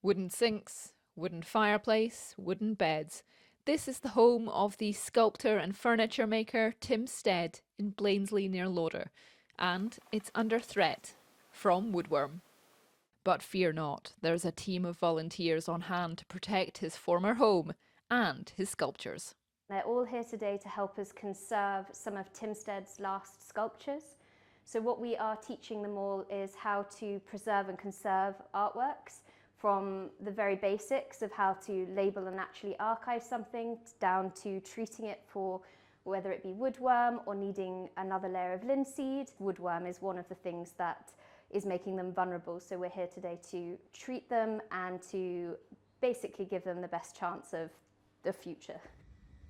Wooden sinks, wooden fireplace, wooden beds. This is the home of the sculptor and furniture maker Tim Stead in Blainsley near Lauder, and it's under threat from woodworm. But fear not, there's a team of volunteers on hand to protect his former home and his sculptures. They're all here today to help us conserve some of Tim Stead's last sculptures. So what we are teaching them all is how to preserve and conserve artworks, from the very basics of how to label and actually archive something down to treating it for whether it be woodworm or needing another layer of linseed. Woodworm is one of the things that is making them vulnerable, so we're here today to treat them and to basically give them the best chance of the future.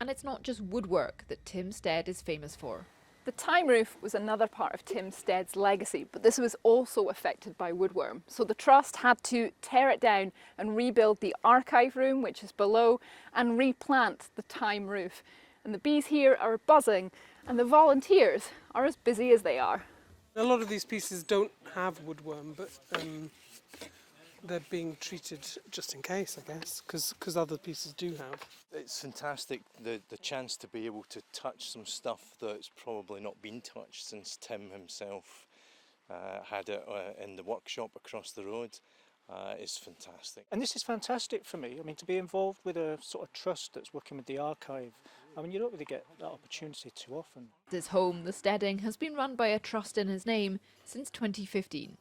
And it's not just woodwork that Tim Stead is famous for. The time roof was another part of Tim Stead's legacy, but this was also affected by woodworm. So the Trust had to tear it down and rebuild the archive room, which is below, and replant the time roof. And the bees here are buzzing, and the volunteers are as busy as they are. A lot of these pieces don't have woodworm, but they're being treated just in case, I guess, because other pieces do have. It's fantastic, the chance to be able to touch some stuff that's probably not been touched since Tim himself had it in the workshop across the road. Is fantastic. And this is fantastic for me. I mean, to be involved with a sort of trust that's working with the archive, I mean, you don't really get that opportunity too often. His home, the Steading, has been run by a trust in his name since 2015.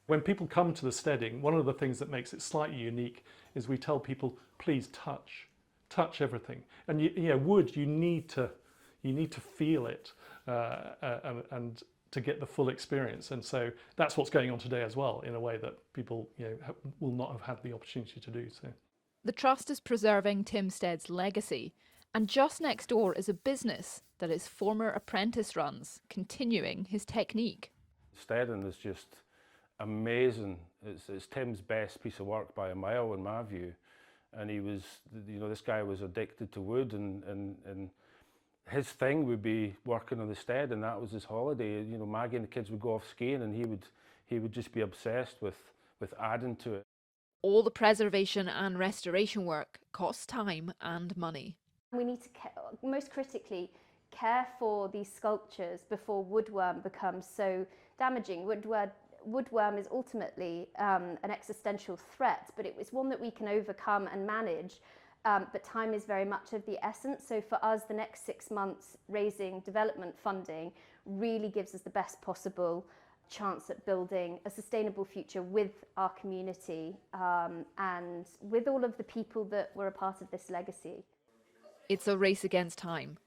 When people come to the Steading, one of the things that makes it slightly unique is we tell people, please touch everything. And wood, you need to feel it and to get the full experience. And so that's what's going on today as well, in a way that people will not have had the opportunity to do so. The trust is preserving Tim Stead's legacy, and just next door is a business that his former apprentice runs, continuing his technique. Steading is just amazing. It's Tim's best piece of work by a mile in my view, and he was, this guy was addicted to wood, and his thing would be working on the Stead, and that was his holiday. Maggie and the kids would go off skiing, and he would just be obsessed with adding to it. All the preservation and restoration work costs time and money. We need to, most critically, care for these sculptures before woodworm becomes so damaging. Woodworm is ultimately an existential threat, but it was one that we can overcome and manage. But time is very much of the essence. So for us, the next 6 months raising development funding really gives us the best possible chance at building a sustainable future with our community and with all of the people that were a part of this legacy. It's a race against time.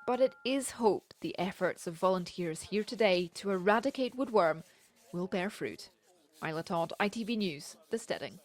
But it is hoped the efforts of volunteers here today to eradicate woodworm will bear fruit. Isla Todd, ITV News, The Steading.